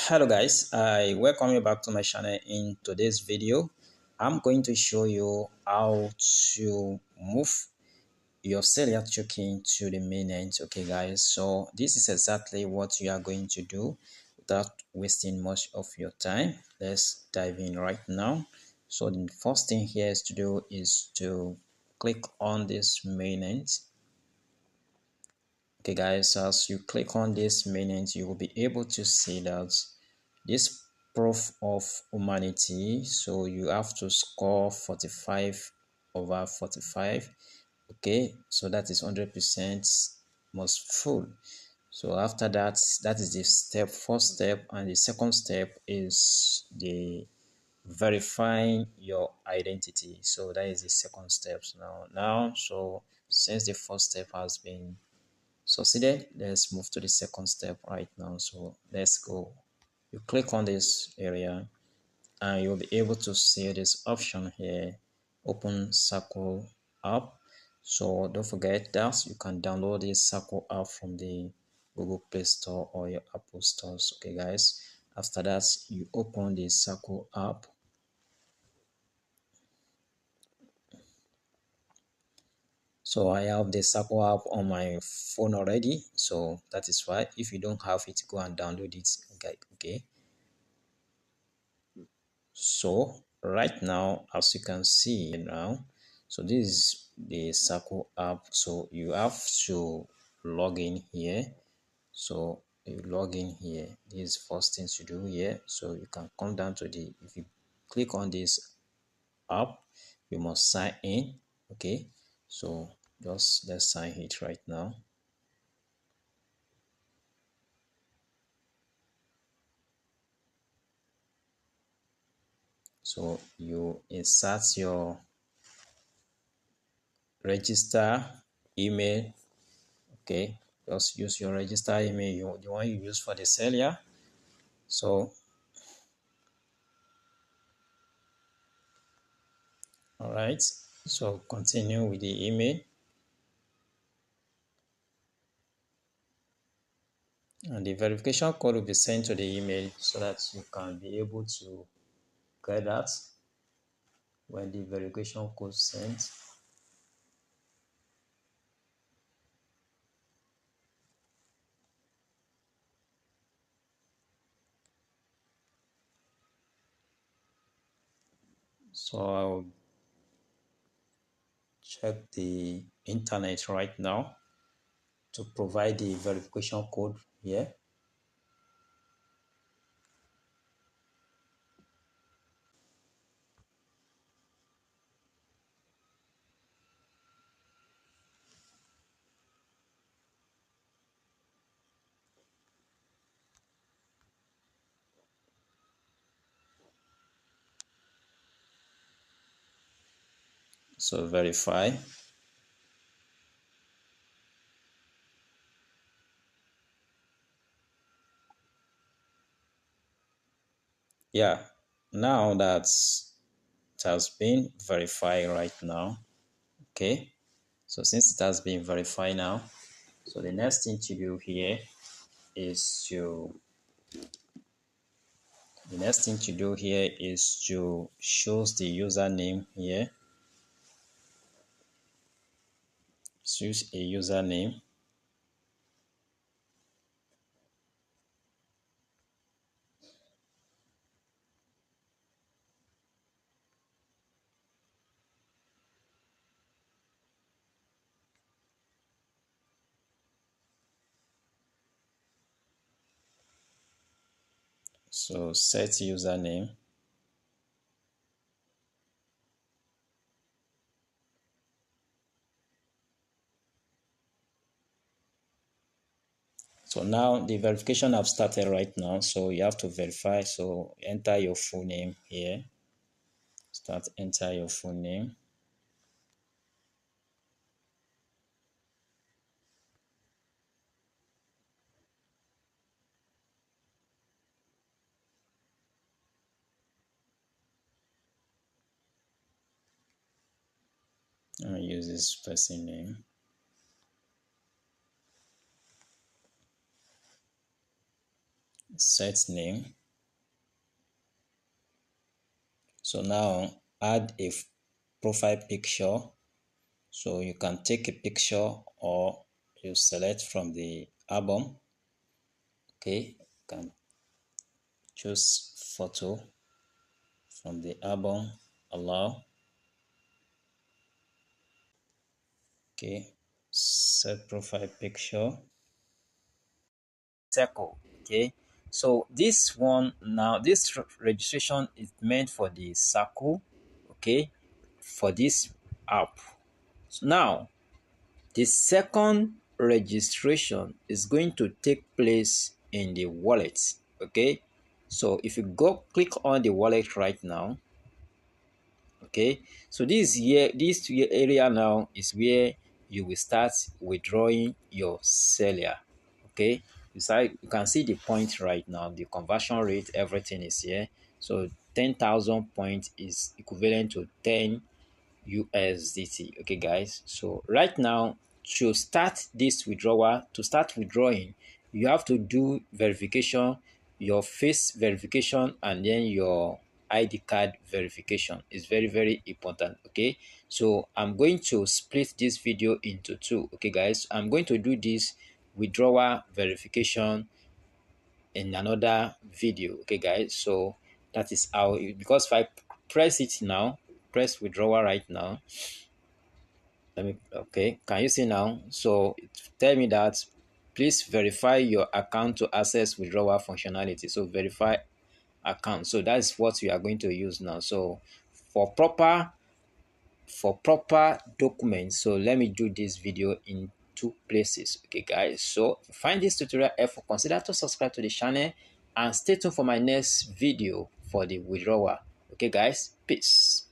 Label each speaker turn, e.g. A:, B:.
A: Hello guys, I welcome you back to my channel. In today's video I'm going to show you how to move your Celia token to the mainnet. Okay guys, so this is exactly what you are going to do without wasting much of your time. Let's dive in right now. So the first thing here is to do is to click on this mainnet. Okay guys, as you click on this mainnet, you will be able to see that this proof of humanity, so you have to score 45 over 45. Okay, so that is 100% must full. So after that, that is the first step, and the second step is the verifying your identity. So that is the second step now. So since the first step has been succeeded, let's move to the second step right now. So let's go. You click on this area and you'll be able to see this option here, open circle app. So don't forget that you can download this circle app from the Google Play Store or your Apple stores. Okay guys, after that you open the circle app. So I have the circle app on my phone already, so that is why. If you don't have it, go and download it. Okay. So right now, as you can see now, so this is the circle app. So you have to log in here. So you log in here. This is first things to do here. So you can come down to the, if you click on this app, you must sign in. Okay, so just let's sign it right now. So you insert your register email. Okay, just use your register email, the one you use for the Celia. So all right, so continue with the email, and the verification code will be sent to the email so that you can be able to get that when the verification code sent. So I'll check the internet right now to provide the verification code here. So verify. Yeah, now that it has been verified right now. Okay, so since it has been verified now, so the next thing to do here is to choose the username here. Choose a username. So set username. So now the verification have started right now, so you have to verify. So enter your full name here. Enter your full name. And use this person name. set name. So now add a profile picture. So you can take a picture or you select from the album. Okay, you can choose photo from the album, allow. Okay, set profile picture. Circle. Okay, so this one now, this registration is meant for the circle. Okay, for this app. So now the second registration is going to take place in the wallet. Okay, so if you go click on the wallet right now, okay, so this area now is where you will start withdrawing your Celia. Okay, you can see the point right now, the conversion rate, everything is here. So 10,000 points is equivalent to 10 USDT. Okay, guys. So right now, to start this withdrawal, to start withdrawing, you have to do verification, your face verification, and then your ID card verification. Is very, very important. Okay, so I'm going to split this video into two. Okay, guys. I'm going to do this withdrawal verification in another video. Okay, guys. So that is how because if I press it now, press withdrawal right now, let me, okay, can you see now? So tell me that please verify your account to access withdrawal functionality. So verify account. So that's what we are going to use now. So for proper documents, so let me do this video in two places. Okay, guys. So if you find this tutorial helpful, consider to subscribe to the channel and stay tuned for my next video for the withdrawal. Okay, guys. Peace.